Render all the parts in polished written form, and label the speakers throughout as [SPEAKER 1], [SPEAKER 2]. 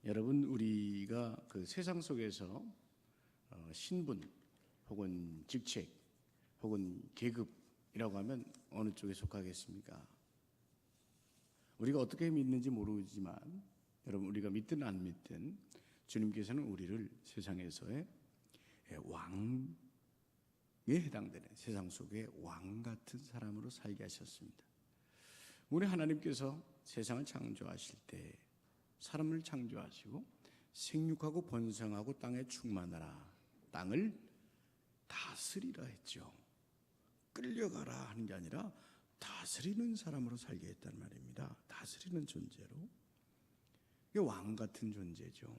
[SPEAKER 1] 여러분, 우리가 그 세상 속에서 신분 혹은 직책 혹은 계급이라고 하면 어느 쪽에 속하겠습니까? 우리가 어떻게 믿는지 모르지만 여러분, 우리가 믿든 안 믿든 주님께서는 우리를 세상에서의 왕에 해당되는 세상 속의 왕 같은 사람으로 살게 하셨습니다. 우리 하나님께서 세상을 창조하실 때 사람을 창조하시고 생육하고 번성하고 땅에 충만하라, 땅을 다스리라 했죠. 끌려가라 하는 게 아니라 다스리는 사람으로 살게 했단 말입니다. 다스리는 존재로. 이게 왕 같은 존재죠.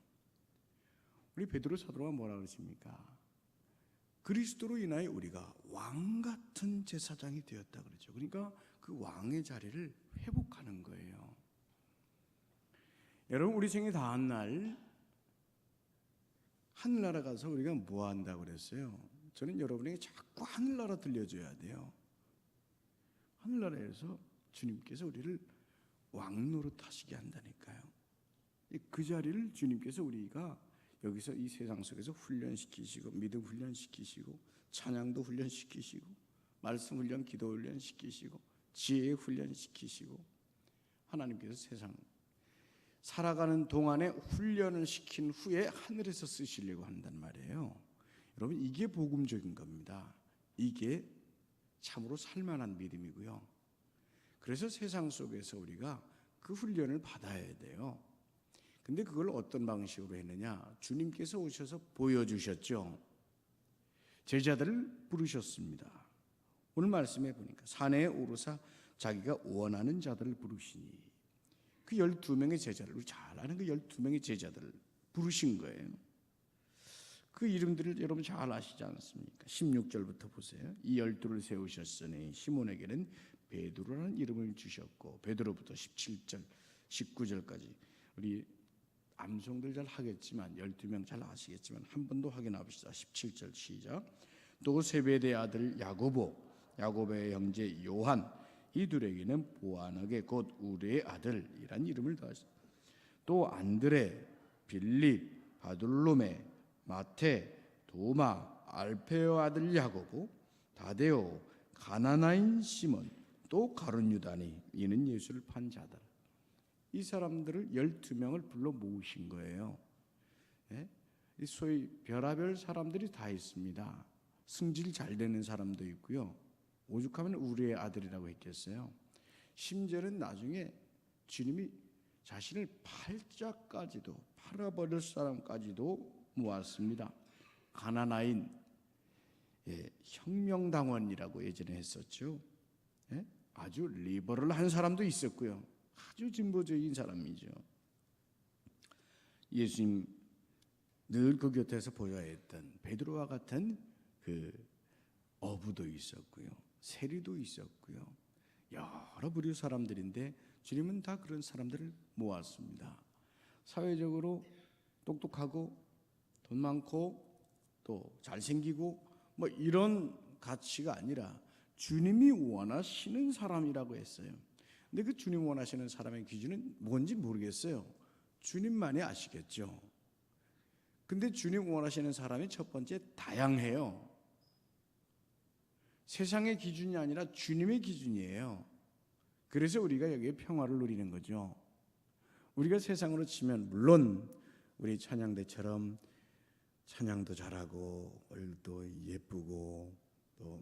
[SPEAKER 1] 우리 베드로 사도가 뭐라 그러십니까? 그리스도로 인하여 우리가 왕 같은 제사장이 되었다 그러죠. 그러니까 그 왕의 자리를 회복하는 거예요. 여러분, 우리 생이 다한 날 하늘나라 가서 우리가 뭐 한다고 그랬어요? 저는 여러분에게 자꾸 하늘나라 들려줘야 돼요. 하늘나라에서 주님께서 우리를 왕노릇 하시게 한다니까요. 그 자리를 주님께서 우리가 여기서 이 세상 속에서 훈련시키시고, 믿음 훈련시키시고, 찬양도 훈련시키시고, 말씀 훈련, 기도 훈련시키시고, 지혜 훈련시키시고, 하나님께서 세상 살아가는 동안에 훈련을 시킨 후에 하늘에서 쓰시려고 한단 말이에요. 여러분, 이게 복음적인 겁니다. 이게 참으로 살만한 믿음이고요. 그래서 세상 속에서 우리가 그 훈련을 받아야 돼요. 근데 그걸 어떤 방식으로 했느냐? 주님께서 오셔서 보여주셨죠. 제자들을 부르셨습니다. 오늘 말씀해 보니까 산에 오르사 자기가 원하는 자들을 부르시니, 그 12명의 제자를, 우리 잘 아는 그 12명의 제자들을 부르신 거예요. 그 이름들을 여러분 잘 아시지 않습니까? 16절부터 보세요. 이 12를 세우셨으니 시몬에게는 베드로라는 이름을 주셨고, 베드로부터 17절, 19절까지 우리 암송들 잘 하겠지만 12명 잘 아시겠지만 한 번 더 확인합시다. 17절 시작. 또 세베대 아들 야고보, 야고보의 형제 요한, 이 둘에게는 보아너게 곧 우리의 아들이란 이름을 더하셨다. 또 안드레, 빌립, 바둘로메, 마테, 도마, 알페오 아들 야고보, 다데오, 가나나인 시몬, 또 가룟 유다니, 이는 예수를 판 자들. 이 사람들을 12명을 불러 모으신 거예요. 소위 별하별 사람들이 다 있습니다. 승질 잘 되는 사람도 있고요, 오죽하면 우리의 아들이라고 했겠어요. 심지어는 나중에 주님이 자신을 팔자까지도, 팔아버릴 사람까지도 모았습니다. 가나나인, 혁명당원이라고 예전에 했었죠. 아주 리버럴한 사람도 있었고요, 아주 진보적인 사람이죠. 예수님 늘 그 곁에서 보여야 했던 베드로와 같은 그 어부도 있었고요, 세리도 있었고요, 여러 부류 사람들인데 주님은 다 그런 사람들을 모았습니다. 사회적으로 똑똑하고 돈 많고 또 잘생기고 뭐 이런 가치가 아니라 주님이 원하시는 사람이라고 했어요. 근데 그 주님 원하시는 사람의 기준은 뭔지 모르겠어요. 주님만이 아시겠죠. 근데 주님 원하시는 사람이 첫 번째 다양해요. 세상의 기준이 아니라 주님의 기준이에요. 그래서 우리가 여기에 평화를 누리는 거죠. 우리가 세상으로 치면 물론 우리 찬양대처럼 찬양도 잘하고 얼굴도 예쁘고 또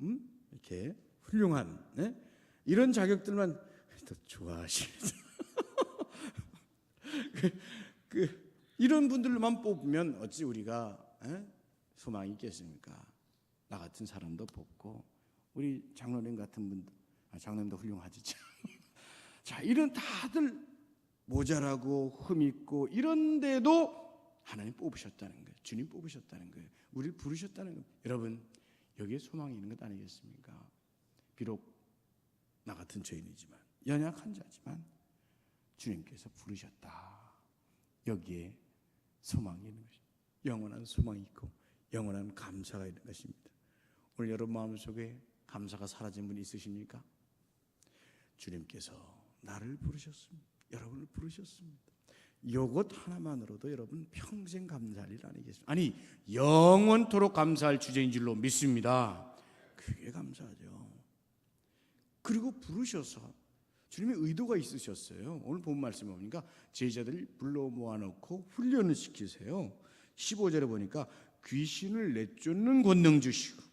[SPEAKER 1] 이렇게 훌륭한 이런 자격들만 또 좋아하시면서 이런 분들만 뽑으면 어찌 우리가 소망이 있겠습니까? 나 같은 사람도 뽑고 우리 장로님 같은 분들, 장로님도 훌륭하지 참. 자, 이런 다들 모자라고 흠있고 이런데도 하나님 뽑으셨다는 거예요. 주님 뽑으셨다는 거예요. 우리를 부르셨다는 거예요. 여러분, 여기에 소망이 있는 것 아니겠습니까? 비록 나 같은 죄인이지만, 연약한 자지만 주님께서 부르셨다. 여기에 소망이 있는 것입니다. 영원한 소망이 있고 영원한 감사가 있는 것입니다. 오늘 여러분 마음속에 감사가 사라진 분이 있으십니까? 주님께서 나를 부르셨습니다. 여러분을 부르셨습니다. 요것 하나만으로도 여러분 평생 감사할 일 아니겠습니까? 아니 영원토록 감사할 주제인 줄로 믿습니다. 그게 감사하죠. 그리고 부르셔서 주님의 의도가 있으셨어요. 오늘 본 말씀에 보니까 제자들을 불러 모아놓고 훈련을 시키세요. 15절에 보니까 귀신을 내쫓는 권능 주시고,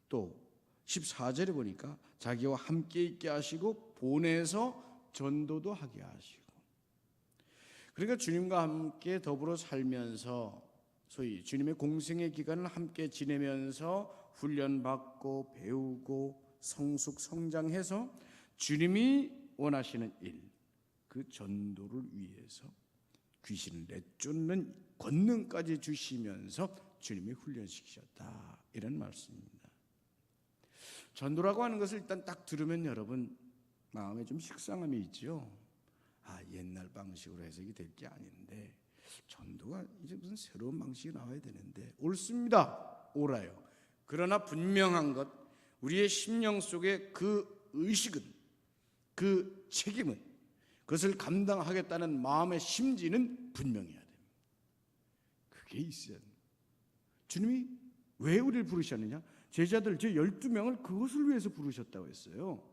[SPEAKER 1] 또 14절에 보니까 자기와 함께 있게 하시고 보내서 전도도 하게 하시고. 그러니까 주님과 함께 더불어 살면서 소위 주님의 공생의 기간을 함께 지내면서 훈련받고 배우고 성숙 성장해서 주님이 원하시는 일, 그 전도를 위해서 귀신을 내쫓는 권능까지 주시면서 주님이 훈련시키셨다, 이런 말씀입니다. 전도라고 하는 것을 일단 딱 들으면 여러분 마음에 좀 식상함이 있죠. 옛날 방식으로 해석이 될 게 아닌데 전도가 이제 무슨 새로운 방식이 나와야 되는데, 옳습니다. 옳아요. 그러나 분명한 것, 우리의 심령 속에 그 의식은, 그 책임은, 그것을 감당하겠다는 마음의 심지는 분명해야 됩니다. 그게 있어야 됩니다. 주님이 왜 우리를 부르셨느냐? 제자들 저 12명을 그것을 위해서 부르셨다고 했어요.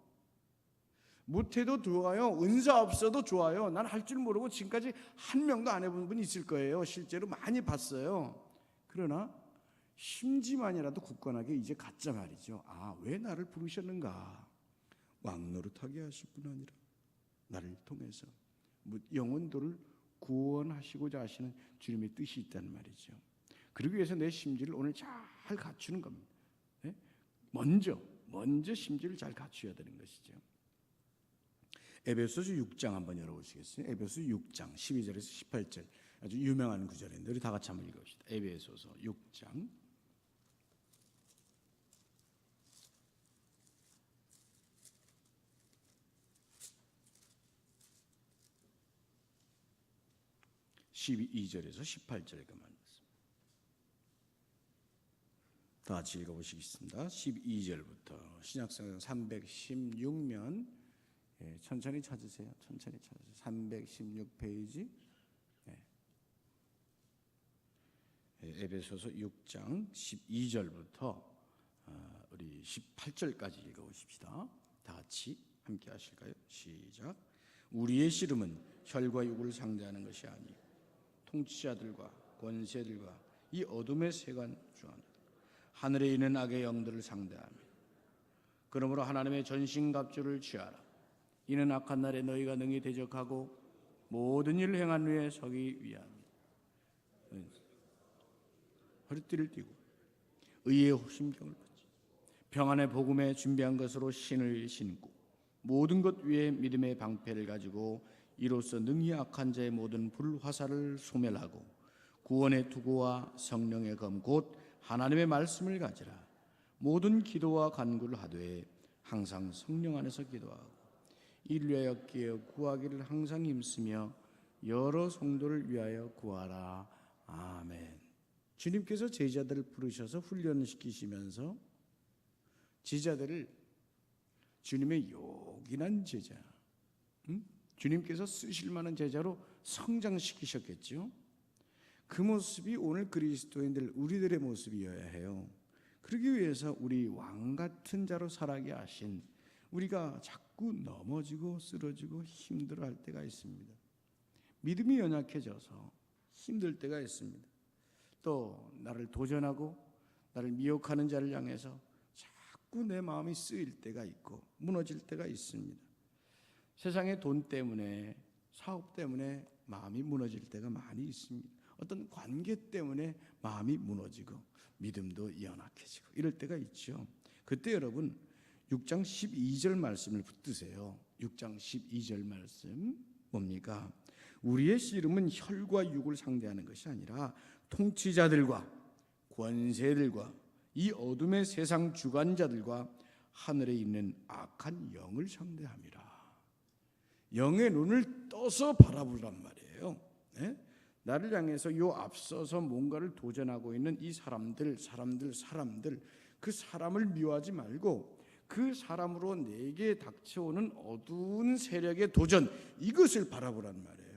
[SPEAKER 1] 못해도 좋아요, 은사 없어도 좋아요, 난 할 줄 모르고 지금까지 한 명도 안 해본 분이 있을 거예요. 실제로 많이 봤어요. 그러나 심지만이라도 굳건하게 이제 갖자 말이죠. 왜 나를 부르셨는가? 왕노릇하게 하실 뿐 아니라 나를 통해서 영혼들을 구원하시고자 하시는 주님의 뜻이 있다는 말이죠. 그러기 위해서 내 심지를 오늘 잘 갖추는 겁니다. 먼저 심지를 잘 갖춰야 되는 것이죠. 에베소서 6장 한번 열어보시겠어요? 에베소서 6장 12절에서 18절, 아주 유명한 구절인데 우리 다 같이 한번 읽어봅시다. 에베소서 6장 12절에서 18절에 그 말씀. 다 같이 읽어보시겠습니다. 12절부터 신약성경 316면, 천천히 찾으세요. 316페이지. 에베소서 6장 12절부터 우리 18절까지 읽어보십시다. 다 같이 함께 하실까요? 시작. 우리의 씨름은 혈과 육을 상대하는 것이 아니요 통치자들과 권세들과 이 어둠의 세관 중한 하늘에 있는 악의 영들을 상대하며, 그러므로 하나님의 전신갑주를 취하라. 이는 악한 날에 너희가 능히 대적하고 모든 일을 행한 후에 서기 위함이라. 허리띠를 띠고 의의 심경을 받지, 평안의 복음에 준비한 것으로 신을 신고 모든 것 위에 믿음의 방패를 가지고 이로써 능히 악한 자의 모든 불화살을 소멸하고 구원의 투구와 성령의 검 곧 하나님의 말씀을 가지라. 모든 기도와 간구를 하되 항상 성령 안에서 기도하고 이를 위하여 깨어 구하기를 항상 힘쓰며 여러 성도를 위하여 구하라. 아멘. 주님께서 제자들을 부르셔서 훈련시키시면서 제자들을 주님의 요긴한 제자, 주님께서 쓰실 만한 제자로 성장시키셨겠죠. 그 모습이 오늘 그리스도인들, 우리들의 모습이어야 해요. 그러기 위해서 우리 왕 같은 자로 살아게 하신, 우리가 자꾸 넘어지고 쓰러지고 힘들어할 때가 있습니다. 믿음이 연약해져서 힘들 때가 있습니다. 또 나를 도전하고 나를 미혹하는 자를 향해서 자꾸 내 마음이 쓰일 때가 있고 무너질 때가 있습니다. 세상의 돈 때문에, 사업 때문에 마음이 무너질 때가 많이 있습니다. 어떤 관계 때문에 마음이 무너지고 믿음도 연약해지고 이럴 때가 있죠. 그때 여러분 6장 12절 말씀을 붙드세요. 6장 12절 말씀 뭡니까? 우리의 씨름은 혈과 육을 상대하는 것이 아니라 통치자들과 권세들과 이 어둠의 세상 주관자들과 하늘에 있는 악한 영을 상대함이라. 영의 눈을 떠서 바라보란 말이에요. 네? 나를 향해서 요 앞서서 뭔가를 도전하고 있는 이 사람들, 그 사람을 미워하지 말고 그 사람으로 내게 닥쳐오는 어두운 세력의 도전, 이것을 바라보란 말이에요.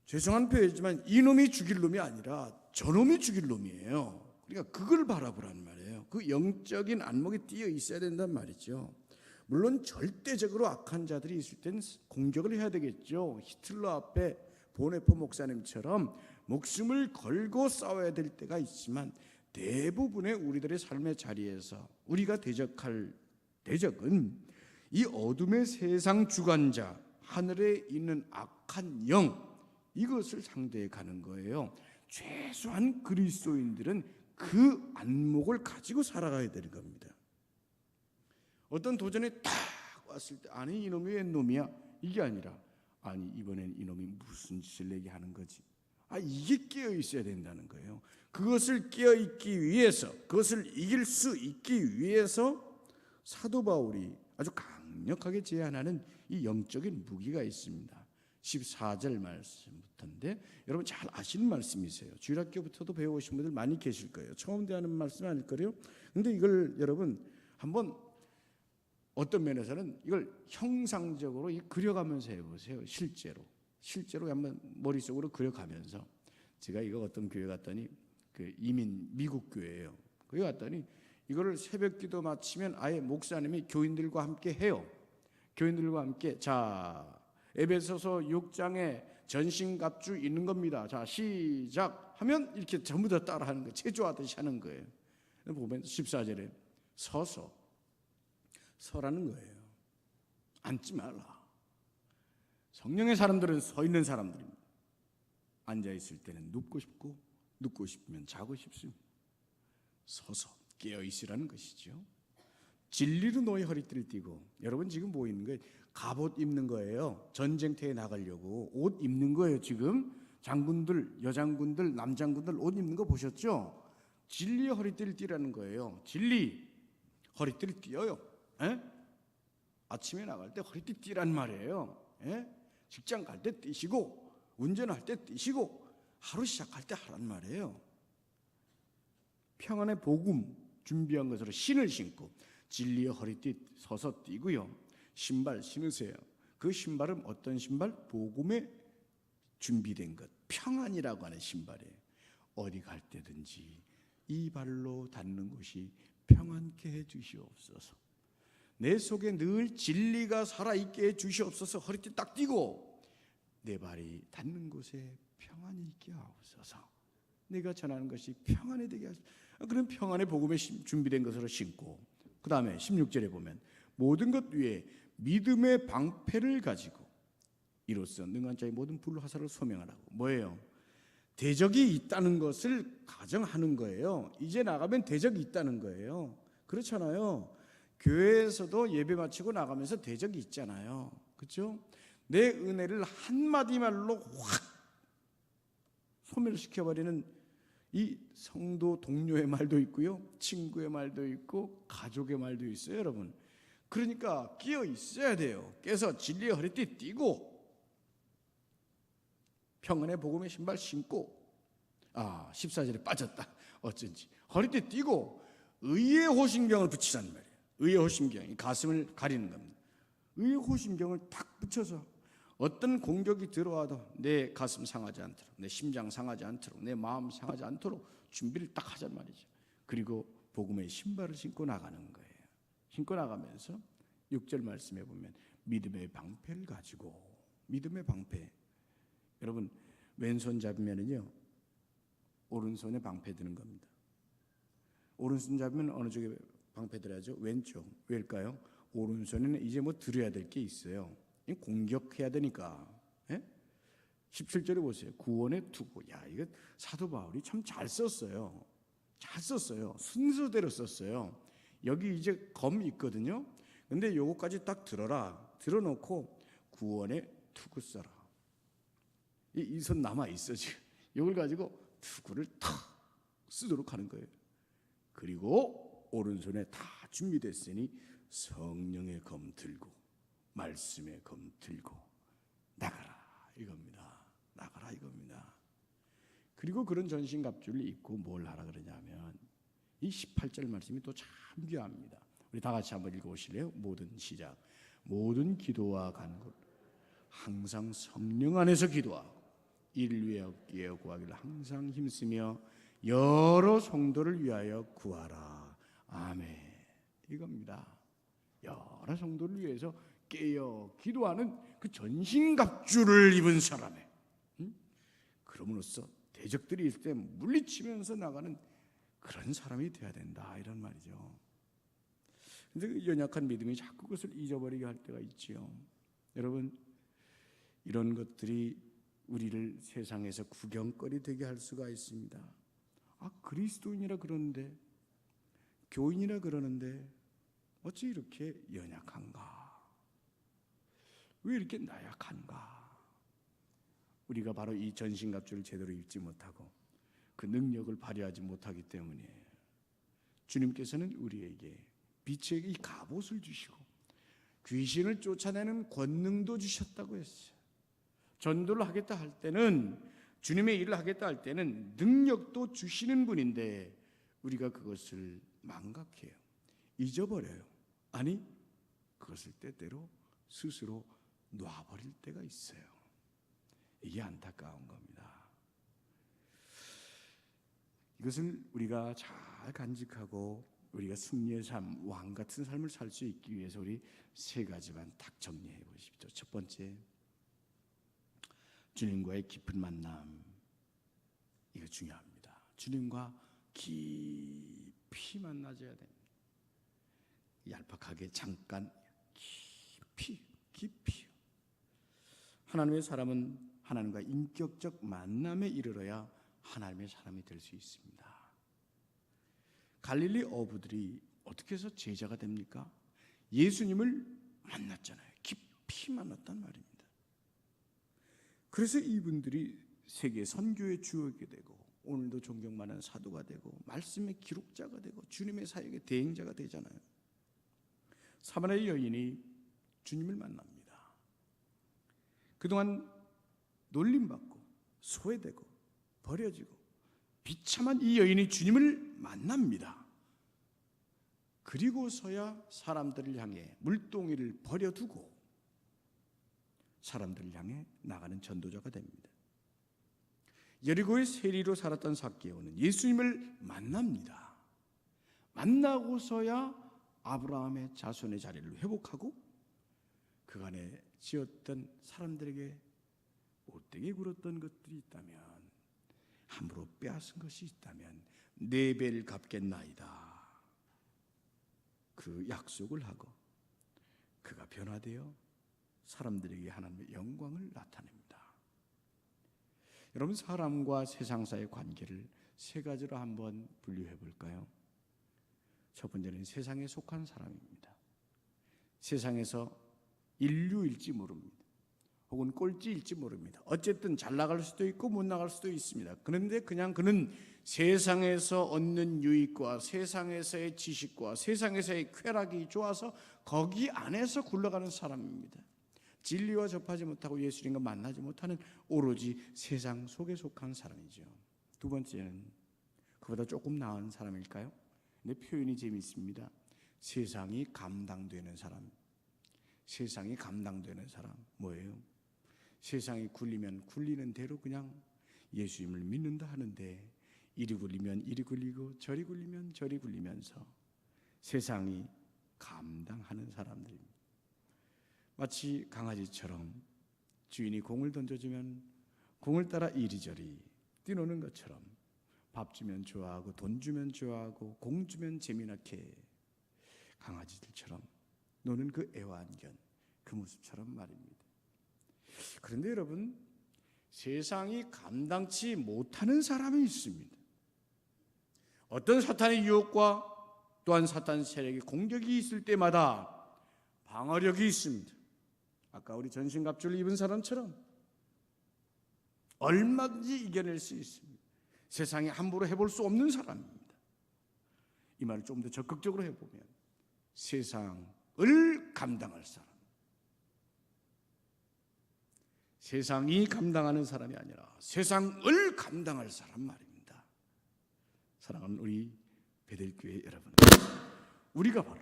[SPEAKER 1] 죄송한 표현이지만 이놈이 죽일 놈이 아니라 저놈이 죽일 놈이에요. 그러니까 그걸 바라보라는 말이에요. 그 영적인 안목이 띄어 있어야 된단 말이죠. 물론 절대적으로 악한 자들이 있을 땐 공격을 해야 되겠죠. 히틀러 앞에 보네포 목사님처럼 목숨을 걸고 싸워야 될 때가 있지만, 대부분의 우리들의 삶의 자리에서 우리가 대적할 대적은 이 어둠의 세상 주관자, 하늘에 있는 악한 영, 이것을 상대해 가는 거예요. 최소한 그리스도인들은 그 안목을 가지고 살아가야 되는 겁니다. 어떤 도전이 딱 왔을 때, 아니 이놈이 웬 놈이야? 이게 아니라, 아니 이번엔 이놈이 무슨 짓을 내게 하는 거지? 이게 깨어 있어야 된다는 거예요. 그것을 깨어 있기 위해서, 그것을 이길 수 있기 위해서 사도 바울이 아주 강력하게 제안하는 이 영적인 무기가 있습니다. 14절 말씀부터인데 여러분 잘 아시는 말씀이세요. 주일학교부터도 배워오신 분들 많이 계실 거예요. 처음 대하는 말씀은 아닐 거예요. 근데 이걸 여러분 한번 어떤 면에서는 이걸 형상적으로 그려가면서 해보세요. 실제로 한번 머릿속으로 그려가면서, 제가 이거 어떤 교회 갔더니 그 이민 미국 교회예요. 거기 갔더니 이거를 새벽기도 마치면 아예 목사님이 교인들과 함께 해요. 교인들과 함께, 자 에베소서 6장에 전신갑주 있는 겁니다. 자 시작 하면 이렇게 전부 다 따라하는 거예요. 체조하듯이 하는 거예요. 보면 14절에 서라는 거예요. 앉지 말라. 성령의 사람들은 서 있는 사람들입니다. 앉아 있을 때는 눕고 싶고, 눕고 싶으면 자고 싶습니다. 서서 깨어 있으라는 것이죠. 진리로 너희 허리띠를 띠고, 여러분 지금 뭐 입는 거예요? 갑옷 입는 거예요. 전쟁터에 나가려고 옷 입는 거예요. 지금 장군들, 여장군들, 남장군들 옷 입는 거 보셨죠? 진리의 허리띠를 띠라는 거예요. 진리 허리띠를 띠어요. 아침에 나갈 때 허리띠 띠란 말이에요. 직장 갈 때 띠시고, 운전할 때 띠시고, 하루 시작할 때 하란 말이에요. 평안의 복음 준비한 것으로 신을 신고 진리의 허리띠 서서 띠고요. 신발 신으세요. 그 신발은 어떤 신발? 복음에 준비된 것, 평안이라고 하는 신발이에요. 어디 갈 때든지 이 발로 닿는 곳이 평안케 해 주시옵소서. 내 속에 늘 진리가 살아있게 해 주시옵소서. 허리띠 딱 띠고 내 발이 닿는 곳에 평안이 있게 하옵소서. 내가 전하는 것이 평안이 되게 하소서. 그런 평안의 복음에 준비된 것으로 신고, 그 다음에 16절에 보면 모든 것 위에 믿음의 방패를 가지고 이로써 능한 자의 모든 불화살을 소명하라고. 뭐예요? 대적이 있다는 것을 가정하는 거예요. 이제 나가면 대적이 있다는 거예요. 그렇잖아요. 교회에서도 예배 마치고 나가면서 대적이 있잖아요. 그렇죠? 내 은혜를 한마디 말로 확 소멸시켜버리는 이 성도 동료의 말도 있고요, 친구의 말도 있고, 가족의 말도 있어요, 여러분. 그러니까 끼어 있어야 돼요. 깨서 진리의 허리띠 띠고, 평안의 복음의 신발 신고, 14절에 빠졌다. 어쩐지 허리띠 띠고 의의 호심경을 붙이자는 말이에요. 의의 호심경이 가슴을 가리는 겁니다. 의의 호심경을 탁 붙여서 어떤 공격이 들어와도 내 가슴 상하지 않도록, 내 심장 상하지 않도록, 내 마음 상하지 않도록 준비를 딱 하자는 말이죠. 그리고 복음의 신발을 신고 나가는 거예요. 신고 나가면서 6절 말씀해 보면 믿음의 방패를 가지고, 믿음의 방패, 여러분 왼손 잡으면은요 오른손에 방패 드는 겁니다. 오른손 잡으면 어느 쪽에 방패 들어야죠? 왼쪽. 왜일까요? 오른손에는 이제 뭐 들어야 될 게 있어요. 공격해야 되니까. 17절에 보세요. 구원의 투구. 이거 사도 바울이 참 잘 썼어요. 잘 썼어요. 순서대로 썼어요. 여기 이제 검 있거든요. 근데 요거까지 딱 들어라. 들어놓고 구원의 투구 써라. 이 손 남아 있어 지금. 이걸 가지고 투구를 탁 쓰도록 하는 거예요. 그리고 오른손에 다 준비됐으니 성령의 검 들고, 말씀의 검 들고 나가라 이겁니다. 나가라 이겁니다. 그리고 그런 전신갑주를 입고 뭘 하라 그러냐면 이 18절 말씀이 또 참 귀합니다. 우리 다 같이 한번 읽어보실래요? 모든 시작. 모든 기도와 간구 항상 성령 안에서 기도하고 이를 위하여 구하기를 항상 힘쓰며 여러 성도를 위하여 구하라. 아멘. 이겁니다. 여러 성도를 위해서 깨어 기도하는 그 전신갑주를 입은 사람의, 그럼으로써 대적들이 있을 때 물리치면서 나가는 그런 사람이 되어야 된다, 이런 말이죠. 그런데 그 연약한 믿음이 자꾸 그것을 잊어버리게 할 때가 있지요. 여러분, 이런 것들이 우리를 세상에서 구경거리 되게 할 수가 있습니다. 그리스도인이라 그러는데, 교인이라 그러는데 어찌 이렇게 연약한가? 왜 이렇게 나약한가? 우리가 바로 이 전신갑주를 제대로 입지 못하고 그 능력을 발휘하지 못하기 때문이에요. 주님께서는 우리에게 빛의 이 갑옷을 주시고 귀신을 쫓아내는 권능도 주셨다고 했어요. 전도를 하겠다 할 때는, 주님의 일을 하겠다 할 때는 능력도 주시는 분인데 우리가 그것을 망각해요. 잊어버려요. 아니, 그것을 때때로 스스로 놔버릴 때가 있어요. 이게 안타까운 겁니다. 이것을 우리가 잘 간직하고 우리가 승리의 삶, 왕 같은 삶을 살 수 있기 위해서 우리 세 가지만 딱 정리해 보십시오. 첫 번째, 주님과의 깊은 만남. 이거 중요합니다. 주님과 깊이 만나줘야 됩니다. 얄팍하게 잠깐, 깊이. 하나님의 사람은 하나님과 인격적 만남에 이르러야 하나님의 사람이 될 수 있습니다. 갈릴리 어부들이 어떻게 해서 제자가 됩니까? 예수님을 만났잖아요. 깊이 만났단 말입니다. 그래서 이분들이 세계 선교의 주역이 되고 오늘도 존경받는 사도가 되고 말씀의 기록자가 되고 주님의 사역의 대행자가 되잖아요. 사마리아 여인이 주님을 만납니다. 그동안 놀림받고 소외되고 버려지고 비참한 이 여인이 주님을 만납니다. 그리고서야 사람들을 향해 물동이를 버려두고 사람들을 향해 나가는 전도자가 됩니다. 여리고의 세리로 살았던 삭개오는 예수님을 만납니다. 만나고서야 아브라함의 자손의 자리를 회복하고 그간에 지었던 사람들에게 못되게 굴었던 것들이 있다면, 함부로 빼앗은 것이 있다면 4배를 갚겠나이다. 그 약속을 하고 그가 변화되어 사람들에게 하나님의 영광을 나타냅니다. 여러분, 사람과 세상 사이의 관계를 세 가지로 한번 분류해 볼까요? 첫 번째는 세상에 속한 사람입니다. 세상에서 인류일지 모릅니다. 혹은 꼴찌일지 모릅니다. 어쨌든 잘 나갈 수도 있고 못 나갈 수도 있습니다. 그런데 그냥 그는 세상에서 얻는 유익과 세상에서의 지식과 세상에서의 쾌락이 좋아서 거기 안에서 굴러가는 사람입니다. 진리와 접하지 못하고 예수님과 만나지 못하는 오로지 세상 속에 속한 사람이죠. 두 번째는 그보다 조금 나은 사람일까요? 근데 표현이 재미있습니다. 세상이 감당되는 사람. 세상이 감당되는 사람 뭐예요? 세상이 굴리면 굴리는 대로 그냥 예수님을 믿는다 하는데, 이리 굴리면 이리 굴리고 저리 굴리면 저리 굴리면서 세상이 감당하는 사람들입니다. 마치 강아지처럼 주인이 공을 던져주면 공을 따라 이리저리 뛰노는 것처럼 밥 주면 좋아하고 돈 주면 좋아하고 공 주면 재미나게 강아지들처럼 노는 그 애완견, 그 모습처럼 말입니다. 그런데 여러분, 세상이 감당치 못하는 사람이 있습니다. 어떤 사탄의 유혹과 또한 사탄 세력의 공격이 있을 때마다 방어력이 있습니다. 아까 우리 전신갑주를 입은 사람처럼 얼마든지 이겨낼 수 있습니다. 세상에 함부로 해볼 수 없는 사람입니다. 이 말을 좀 더 적극적으로 해보면 세상을 감당할 사람, 세상이 감당하는 사람이 아니라 세상을 감당할 사람 말입니다. 사랑하는 우리 베델교회 여러분, 우리가 바로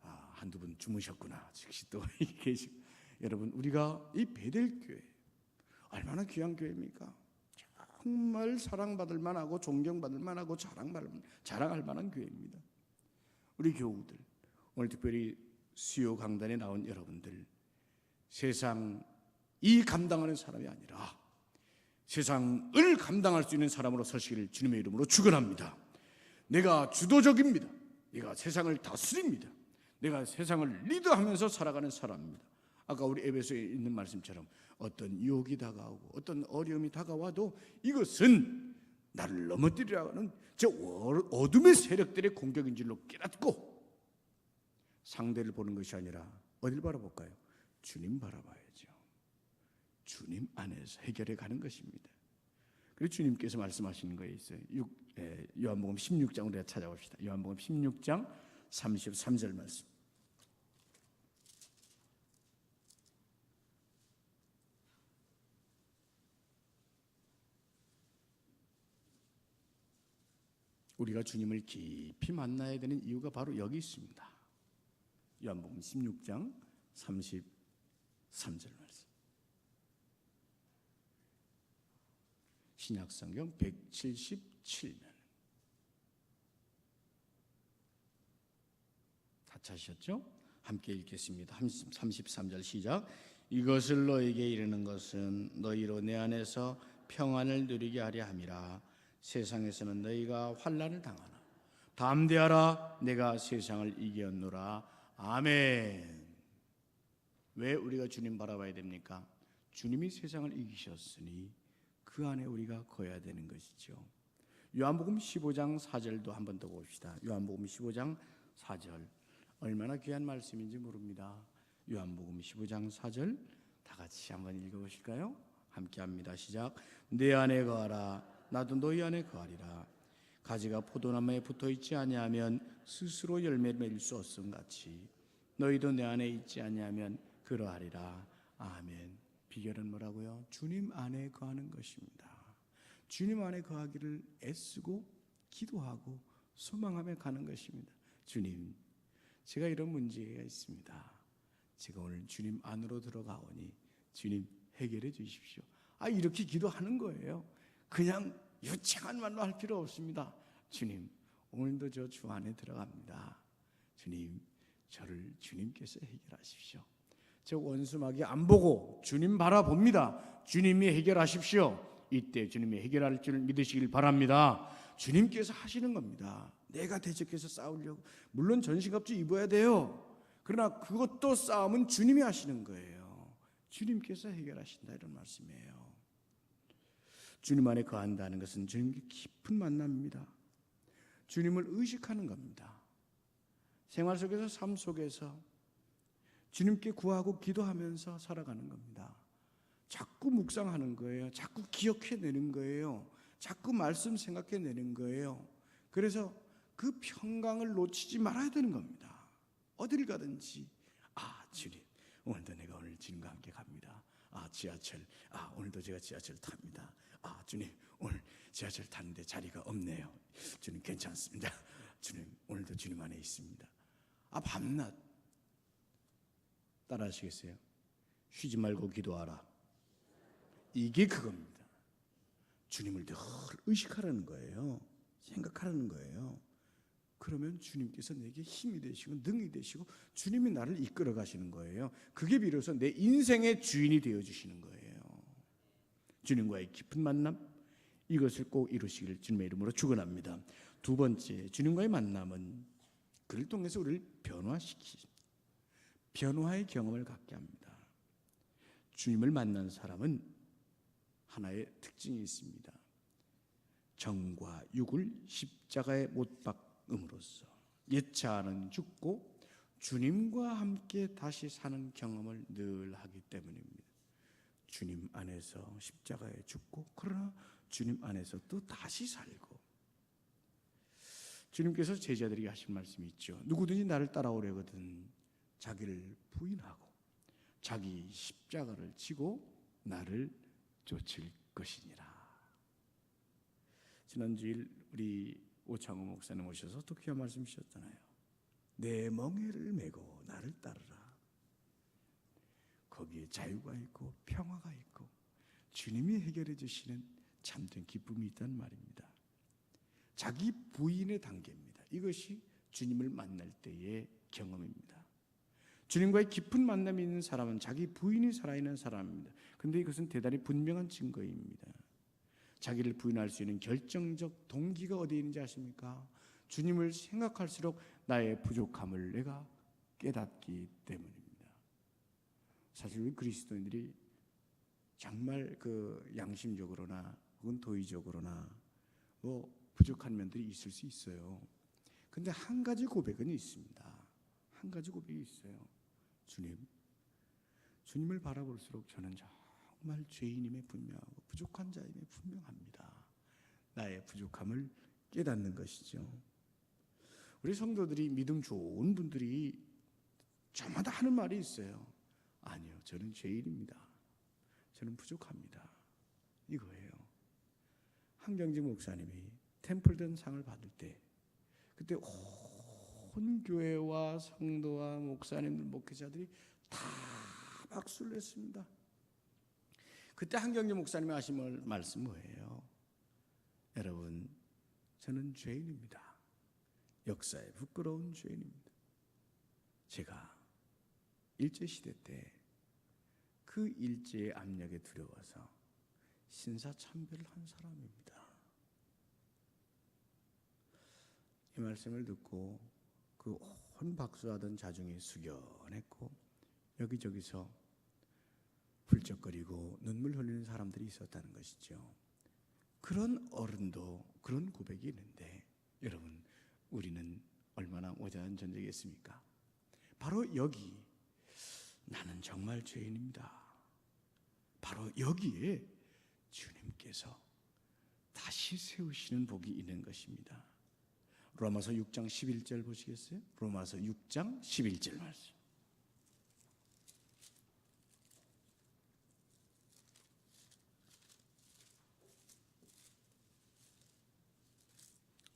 [SPEAKER 1] 한두 분 주무셨구나, 즉시 또 계시고, 여러분, 우리가 이 베델교회 얼마나 귀한 교회입니까? 정말 사랑받을 만하고 존경받을 만하고 자랑할 만한 교회입니다. 우리 교우들, 오늘 특별히 수요 강단에 나온 여러분들, 세상이 감당하는 사람이 아니라 세상을 감당할 수 있는 사람으로 서시기를 주님의 이름으로 축원합니다. 내가 주도적입니다. 내가 세상을 다스립니다. 내가 세상을 리드하면서 살아가는 사람입니다. 아까 우리 에베소에 있는 말씀처럼 어떤 유혹이 다가오고 어떤 어려움이 다가와도 이것은 나를 넘어뜨리려 하는 저 어둠의 세력들의 공격인 줄로 깨닫고 상대를 보는 것이 아니라 어딜 바라볼까요? 주님 바라봐야죠. 주님 안에서 해결해 가는 것입니다. 그리고 주님께서 말씀하시는 거에 있어요. 요한복음 16장 우리가 찾아봅시다. 요한복음 16장 33절 말씀. 우리가 주님을 깊이 만나야 되는 이유가 바로 여기 있습니다. 요한복음 16장 33절 말씀. 신약성경 177면 다 찾으셨죠? 함께 읽겠습니다. 33절 시작. 이것을 너에게 이르는 것은 너희로 내 안에서 평안을 누리게 하려 함이라. 세상에서는 너희가 환난을 당하나 담대하라. 내가 세상을 이겼노라. 아멘. 왜 우리가 주님 바라봐야 됩니까? 주님이 세상을 이기셨으니 그 안에 우리가 거해야 되는 것이죠. 요한복음 15장 4절도 한 번 더 봅시다. 요한복음 15장 4절 얼마나 귀한 말씀인지 모릅니다. 요한복음 15장 4절 다 같이 한번 읽어보실까요? 함께합니다. 시작. 내 안에 거하라. 나도 너희 안에 거하리라. 가지가 포도나무에 붙어있지 아니하면 스스로 열매를 맺을 수 없음 같이 너희도 내 안에 있지 아니하면 그러하리라. 아멘. 비결은 뭐라고요? 주님 안에 거하는 것입니다. 주님 안에 거하기를 애쓰고 기도하고 소망하며 가는 것입니다. 주님, 제가 이런 문제가 있습니다. 제가 오늘 주님 안으로 들어가오니 주님 해결해 주십시오. 이렇게 기도하는 거예요. 그냥 유창한 말로 할 필요 없습니다. 주님, 오늘도 저 주 안에 들어갑니다. 주님, 저를 주님께서 해결하십시오. 저 원수마귀 안 보고 주님 바라봅니다. 주님이 해결하십시오. 이때 주님이 해결할 줄 믿으시길 바랍니다. 주님께서 하시는 겁니다. 내가 대적해서 싸우려고, 물론 전신갑주 입어야 돼요. 그러나 그것도 싸움은 주님이 하시는 거예요. 주님께서 해결하신다, 이런 말씀이에요. 주님 안에 거한다는 것은 주님께 깊은 만남입니다. 주님을 의식하는 겁니다. 생활 속에서, 삶 속에서 주님께 구하고 기도하면서 살아가는 겁니다. 자꾸 묵상하는 거예요. 자꾸 기억해내는 거예요. 자꾸 말씀 생각해내는 거예요. 그래서 그 평강을 놓치지 말아야 되는 겁니다. 어딜 가든지 주님, 오늘도 내가 오늘 주님과 함께 갑니다. 지하철, 오늘도 제가 지하철 탑니다. 주님, 오늘 지하철 타는데 자리가 없네요. 주님, 괜찮습니다. 주님, 오늘도 주님 안에 있습니다. 밤낮 따라 하시겠어요? 쉬지 말고 기도하라. 이게 그겁니다. 주님을 늘 의식하라는 거예요. 생각하라는 거예요. 그러면 주님께서 내게 힘이 되시고 능이 되시고 주님이 나를 이끌어 가시는 거예요. 그게 비로소 내 인생의 주인이 되어주시는 거예요. 주님과의 깊은 만남, 이것을 꼭 이루시기를 주님의 이름으로 축원합니다. 두 번째, 주님과의 만남은 그를 통해서 우리를 변화의 경험을 갖게 합니다. 주님을 만난 사람은 하나의 특징이 있습니다. 정과 육을 십자가에 못 박음으로써 옛자아는 죽고 주님과 함께 다시 사는 경험을 늘 하기 때문입니다. 주님 안에서 십자가에 죽고, 그러나 주님 안에서 또 다시 살고. 주님께서 제자들에게 하신 말씀이 있죠. 누구든지 나를 따라오려거든 자기를 부인하고 자기 십자가를 지고 나를 쫓을 것이니라. 지난주일 우리 오창호 목사님 오셔서 또 귀한 말씀 주셨잖아요. 내 멍에를 메고 나를 따르라. 거기에 자유가 있고 평화가 있고 주님이 해결해 주시는 참된 기쁨이 있다는 말입니다. 자기 부인의 단계입니다. 이것이 주님을 만날 때의 경험입니다. 주님과의 깊은 만남이 있는 사람은 자기 부인이 살아있는 사람입니다. 그런데 이것은 대단히 분명한 증거입니다. 자기를 부인할 수 있는 결정적 동기가 어디에 있는지 아십니까? 주님을 생각할수록 나의 부족함을 내가 깨닫기 때문입니다. 사실 우리 그리스도인들이 정말 양심적으로나 혹은 도의적으로나 부족한 면들이 있을 수 있어요. 근데 한 가지 고백은 있습니다. 한 가지 고백이 있어요. 주님을 바라볼수록 저는 정말 죄인임에 분명하고 부족한 자임에 분명합니다. 나의 부족함을 깨닫는 것이죠. 우리 성도들이 믿음 좋은 분들이 저마다 하는 말이 있어요. 아니요, 저는 죄인입니다. 저는 부족합니다. 이거예요. 한경직 목사님이 템플던 상을 받을 때 그때 온 교회와 성도와 목사님들, 목회자들이 다 박수를 했습니다. 그때 한경직 목사님이 하신 말씀 뭐예요? 여러분, 저는 죄인입니다. 역사에 부끄러운 죄인입니다. 제가 일제시대 때 그 일제의 압력에 두려워서 신사참배를 한 사람입니다. 이 말씀을 듣고 그 온 박수하던 자중이 숙연했고 여기저기서 훌쩍거리고 눈물 흘리는 사람들이 있었다는 것이죠. 그런 어른도 그런 고백이 있는데 여러분, 우리는 얼마나 모자란 존재겠습니까? 바로 여기 나는 정말 죄인입니다. 바로 여기에 주님께서 다시 세우시는 복이 있는 것입니다. 로마서 6장 11절 보시겠어요? 로마서 6장 11절 말씀.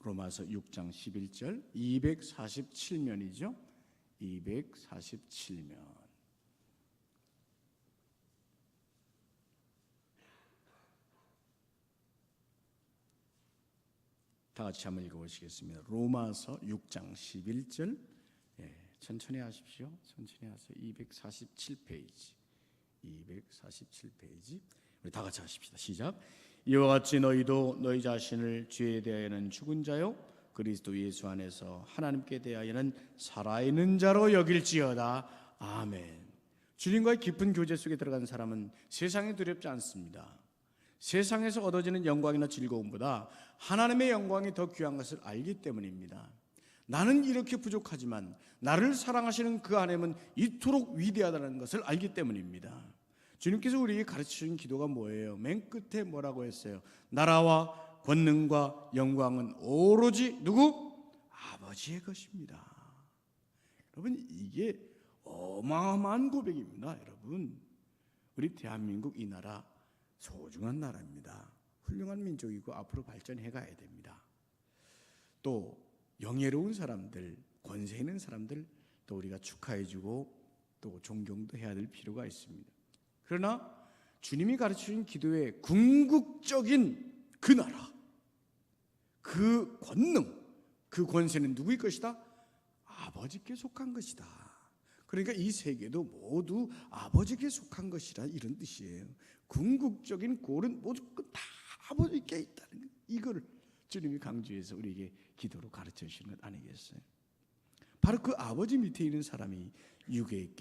[SPEAKER 1] 로마서 6장 11절 247면이죠. 247면. 다 같이 한번 읽어보시겠습니다. 로마서 6장 11절. 천천히 하십시오. 천천히 하세요. 247페이지. 247페이지. 우리 다 같이 하십시다. 시작. 이와 같이 너희도 너희 자신을 죄에 대하여는 죽은 자요 그리스도 예수 안에서 하나님께 대하여는 살아있는 자로 여길지어다. 아멘. 주님과의 깊은 교제 속에 들어간 사람은 세상에 두렵지 않습니다. 세상에서 얻어지는 영광이나 즐거움보다 하나님의 영광이 더 귀한 것을 알기 때문입니다. 나는 이렇게 부족하지만 나를 사랑하시는 그 하나님은 이토록 위대하다는 것을 알기 때문입니다. 주님께서 우리에게 가르치신 기도가 뭐예요? 맨 끝에 뭐라고 했어요? 나라와 권능과 영광은 오로지 누구? 아버지의 것입니다. 여러분, 이게 어마어마한 고백입니다. 여러분, 우리 대한민국 이 나라 소중한 나라입니다. 훌륭한 민족이고 앞으로 발전해 가야 됩니다. 또 영예로운 사람들, 권세 있는 사람들 또 우리가 축하해주고 또 존경도 해야 될 필요가 있습니다. 그러나 주님이 가르치신 기도의 궁극적인 그 나라, 그 권능, 그 권세는 누구의 것이다? 아버지께 속한 것이다. 그러니까 이 세계도 모두 아버지께 속한 것이라 이런 뜻이에요. 궁극적인 골은 모두 다 아버지께 있다는 것. 이걸 주님이 강조해서 우리에게 기도로 가르쳐 주시는 것 아니겠어요? 바로 그 아버지 밑에 있는 사람이 육의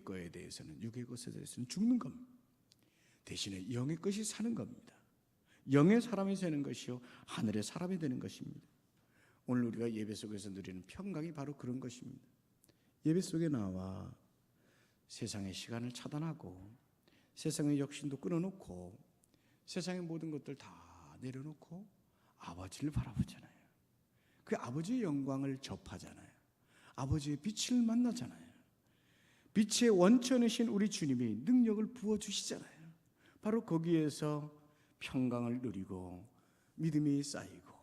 [SPEAKER 1] 것에 대해서는 죽는 겁니다. 대신에 영의 것이 사는 겁니다. 영의 사람이 되는 것이요 하늘의 사람이 되는 것입니다. 오늘 우리가 예배 속에서 누리는 평강이 바로 그런 것입니다. 예배 속에 나와 세상의 시간을 차단하고 세상의 역신도 끊어놓고 세상의 모든 것들 다 내려놓고 아버지를 바라보잖아요. 그 아버지의 영광을 접하잖아요. 아버지의 빛을 만나잖아요. 빛의 원천이신 우리 주님이 능력을 부어주시잖아요. 바로 거기에서 평강을 누리고 믿음이 쌓이고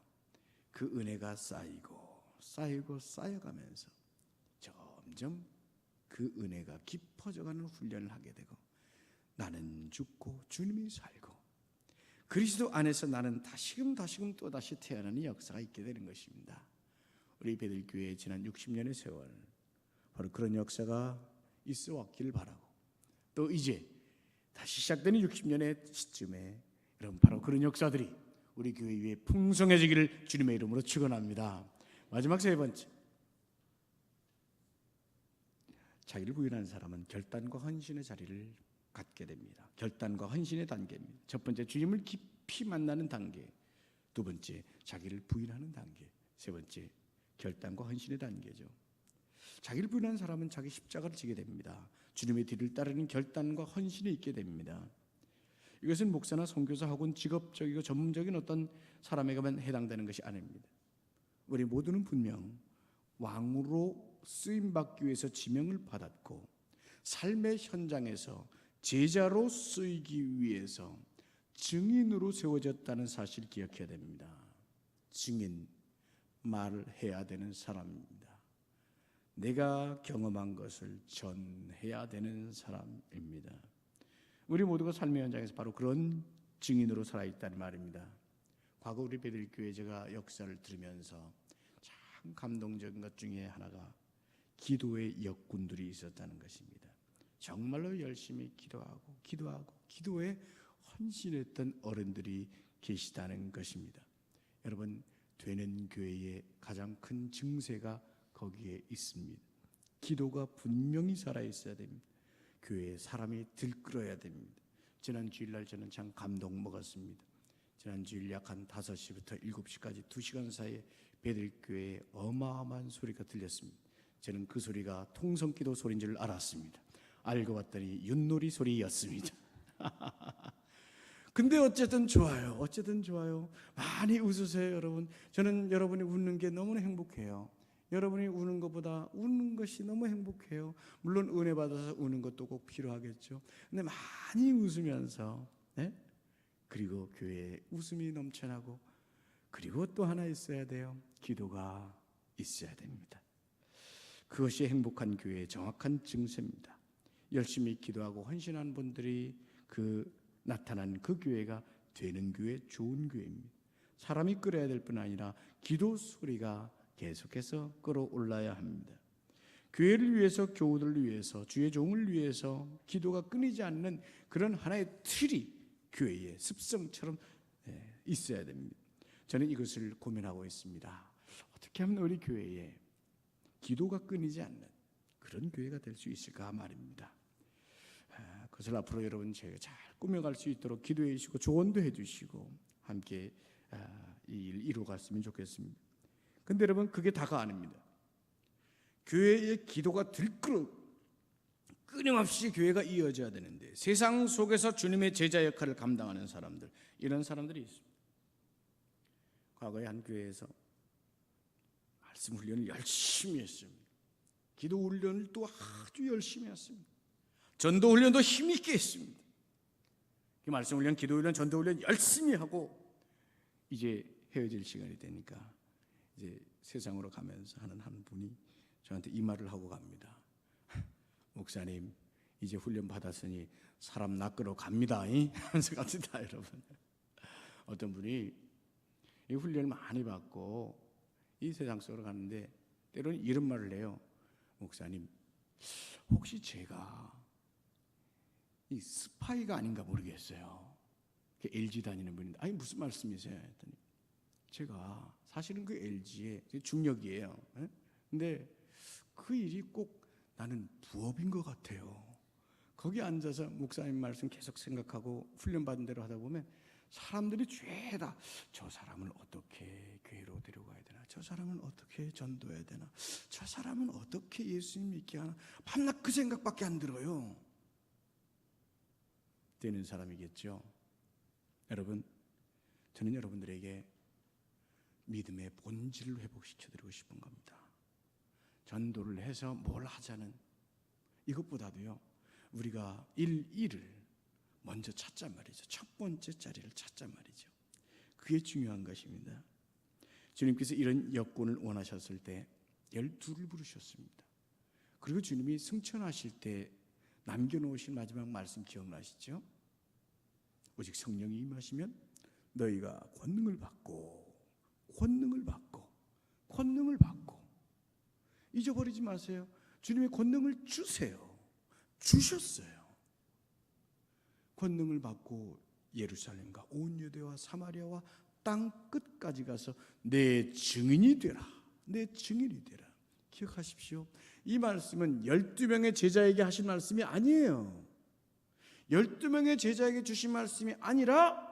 [SPEAKER 1] 그 은혜가 쌓이고 쌓여가면서 점점 그 은혜가 깊어져가는 훈련을 하게 되고 나는 죽고 주님이 살고 그리스도 안에서 나는 다시금 또다시 태어나는 역사가 있게 되는 것입니다. 우리 베들교회의 지난 60년의 세월, 바로 그런 역사가 있어 왔기를 바라고, 또 이제 다시 시작되는 60년의 시점에 여러분 바로 그런 역사들이 우리 교회 위에 풍성해지기를 주님의 이름으로 축원합니다. 마지막 세 번째, 자기를 부인하는 사람은 결단과 헌신의 자리를 갖게 됩니다. 결단과 헌신의 단계입니다. 첫 번째, 주님을 깊이 만나는 단계. 두 번째, 자기를 부인하는 단계. 세 번째, 결단과 헌신의 단계죠. 자기를 부인하는 사람은 자기 십자가를 지게 됩니다. 주님의 뒤를 따르는 결단과 헌신이 있게 됩니다. 이것은 목사나 선교사 혹은 직업적이고 전문적인 어떤 사람에게만 해당되는 것이 아닙니다. 우리 모두는 분명 왕으로 쓰임받기 위해서 지명을 받았고 삶의 현장에서 제자로 쓰이기 위해서 증인으로 세워졌다는 사실을 기억해야 됩니다. 증인, 말을 해야 되는 사람입니다. 내가 경험한 것을 전해야 되는 사람입니다. 우리 모두가 삶의 현장에서 바로 그런 증인으로 살아있다는 말입니다. 과거 우리 베들교회 제가 역사를 들으면서 참 감동적인 것 중에 하나가 기도의 역군들이 있었다는 것입니다. 정말로 열심히 기도하고 기도에 헌신했던 어른들이 계시다는 것입니다. 여러분, 되는 교회의 가장 큰 증세가 거기에 있습니다. 기도가 분명히 살아있어야 됩니다. 교회에 사람이 들끓어야 됩니다. 지난 주일날 저는 참 감동 먹었습니다. 지난 주일 약 한 5시부터 7시까지 2시간 사이에 베들교회에 어마어마한 소리가 들렸습니다. 저는 그 소리가 통성기도 소리인 줄 알았습니다. 알고 봤더니 윷놀이 소리였습니다. 근데 어쨌든 좋아요. 많이 웃으세요, 여러분. 저는 여러분이 웃는 게 너무나 행복해요. 여러분이 우는 것보다 우는 것이 너무 행복해요. 물론 은혜 받아서 우는 것도 꼭 필요하겠죠. 근데 많이 웃으면서, 그리고 교회에 웃음이 넘쳐나고, 그리고 또 하나 있어야 돼요. 기도가 있어야 됩니다. 그것이 행복한 교회의 정확한 증세입니다. 열심히 기도하고 헌신한 분들이 나타난 그 교회가 되는 교회, 좋은 교회입니다. 사람이 끌어야 될 뿐 아니라 기도 소리가 계속해서 끌어올라야 합니다. 교회를 위해서, 교우들을 위해서, 주의 종을 위해서 기도가 끊이지 않는 그런 하나의 틀이 교회의 습성처럼 있어야 됩니다. 저는 이것을 고민하고 있습니다. 어떻게 하면 우리 교회에 기도가 끊이지 않는 그런 교회가 될 수 있을까 말입니다. 그것을 앞으로 여러분 저희가 잘 꾸며갈 수 있도록 기도해 주시고 조언도 해 주시고 함께 이 일 이루어갔으면 좋겠습니다. 근데 여러분, 그게 다가 아닙니다. 교회의 기도가 끊임없이 교회가 이어져야 되는데 세상 속에서 주님의 제자 역할을 감당하는 사람들, 이런 사람들이 있습니다. 과거에 한 교회에서 말씀 훈련을 열심히 했습니다. 기도 훈련을 또 아주 열심히 했습니다. 전도 훈련도 힘있게 했습니다. 말씀 훈련, 기도 훈련, 전도 훈련 열심히 하고 이제 헤어질 시간이 되니까 이제 세상으로 가면서 하는 한 분이 저한테 이 말을 하고 갑니다. 목사님, 이제 훈련 받았으니 사람 낚으러 갑니다. 하면서 갑니다, 여러분. 어떤 분이 이 훈련을 많이 받고 이 세상 속으로 가는데 때로는 이런 말을 해요. 목사님, 혹시 제가 이 스파이가 아닌가 모르겠어요. LG 다니는 분인데, 아니 무슨 말씀이세요? 했더니 제가 사실은 그 LG의 중력이에요. 근데 그 일이 꼭 나는 부업인 것 같아요. 거기 앉아서 목사님 말씀 계속 생각하고 훈련 받은 대로 하다 보면 사람들이 죄다 저 사람을 어떻게 교회로 데려가야 되나, 저 사람은 어떻게 전도해야 되나, 저 사람은 어떻게 예수님 믿게 하나, 밤낮 그 생각밖에 안 들어요. 되는 사람이겠죠. 여러분, 저는 여러분들에게 믿음의 본질을 회복시켜드리고 싶은 겁니다. 전도를 해서 뭘 하자는 이것보다도요, 우리가 일을 먼저 찾자 말이죠. 첫 번째 자리를 찾자 말이죠. 그게 중요한 것입니다. 주님께서 이런 역군을 원하셨을 때 12를 부르셨습니다. 그리고 주님이 승천하실 때 남겨놓으신 마지막 말씀 기억나시죠? 오직 성령이 임하시면 너희가 권능을 받고 잊어버리지 마세요. 주님의 권능을 주세요. 주셨어요. 권능을 받고 예루살렘과 온 유대와 사마리아와 땅 끝까지 가서 내 증인이 되라. 내 증인이 되라. 기억하십시오. 이 말씀은 12명의 제자에게 하신 말씀이 아니에요. 12명의 제자에게 주신 말씀이 아니라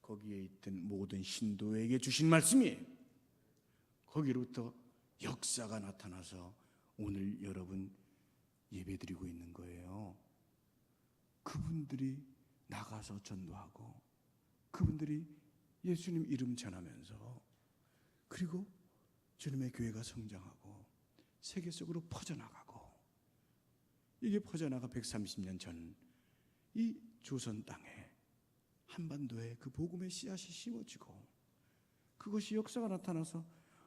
[SPEAKER 1] 거기에 있던 모든 신도에게 주신 말씀이에요. 거기로부터 역사가 나타나서 오늘 여러분 예배드리고 있는 거예요. 그분들이 나가서 전도하고 그분들이 예수님 이름 전하면서 그리고 주님의 교회가 성장하고 세계 속으로 퍼져나가고 이게 퍼져나가 130년 전 이 조선 땅에 한반도에 그 복음의 씨앗이 심어지고 그것이 역사가 나타나서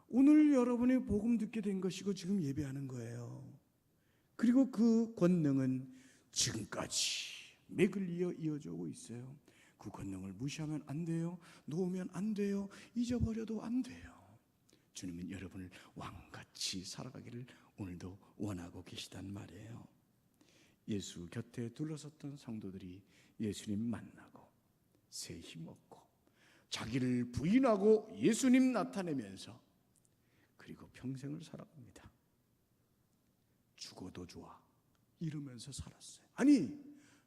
[SPEAKER 1] 오늘 여러분이 복음 듣게 된 것이고 지금 예배하는 거예요. 그리고 그 권능은 지금까지 맥을 이어져 오고 있어요. 그 권능을 무시하면 안 돼요. 놓으면 안 돼요. 잊어버려도 안 돼요. 주님은 여러분을 왕같이 살아가기를 오늘도 원하고 계시단 말이에요. 예수 곁에 둘러섰던 성도들이 예수님 만나고 새 힘 얻고 자기를 부인하고 예수님 나타내면서 그리고 평생을 살아갑니다. 죽어도 좋아 이러면서 살았어요. 아니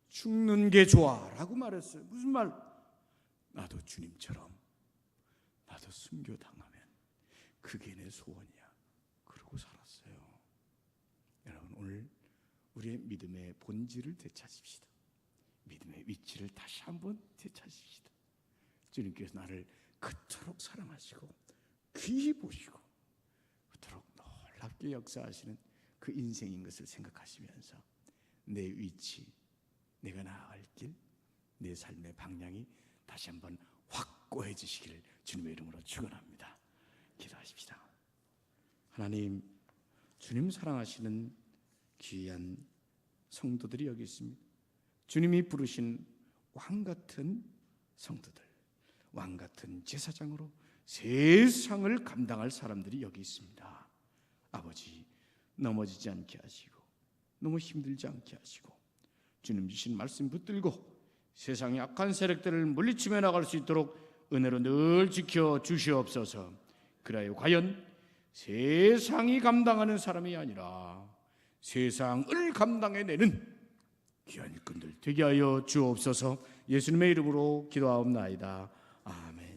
[SPEAKER 1] 죽는 게 좋아라고 말했어요. 무슨 말? 나도 주님처럼 나도 순교당하면 그게 내 소원이야. 그러고 살았어요. 여러분 오늘 우리의 믿음의 본질을 되찾읍시다. 믿음의 위치를 다시 한번 되찾읍시다. 주님께서 나를 그토록 사랑하시고 귀히 보시고 그토록 놀랍게 역사하시는 그 인생인 것을 생각하시면서 내 위치, 내가 나아갈 길, 내 삶의 방향이 다시 한번 확고해지시기를 주님의 이름으로 축원합니다. 기도하십시다. 하나님, 주님 사랑하시는 귀한 성도들이 여기 있습니다. 주님이 부르신 왕같은 성도들, 왕같은 제사장으로 세상을 감당할 사람들이 여기 있습니다. 아버지, 넘어지지 않게 하시고 너무 힘들지 않게 하시고 주님 주신 말씀 붙들고 세상의 악한 세력들을 물리치며 나갈 수 있도록 은혜로 늘 지켜 주시옵소서. 그래야 과연 세상이 감당하는 사람이 아니라 세상을 감당해내는 귀한 일꾼들 되게 하여 주옵소서. 예수님의 이름으로 기도하옵나이다. 아멘.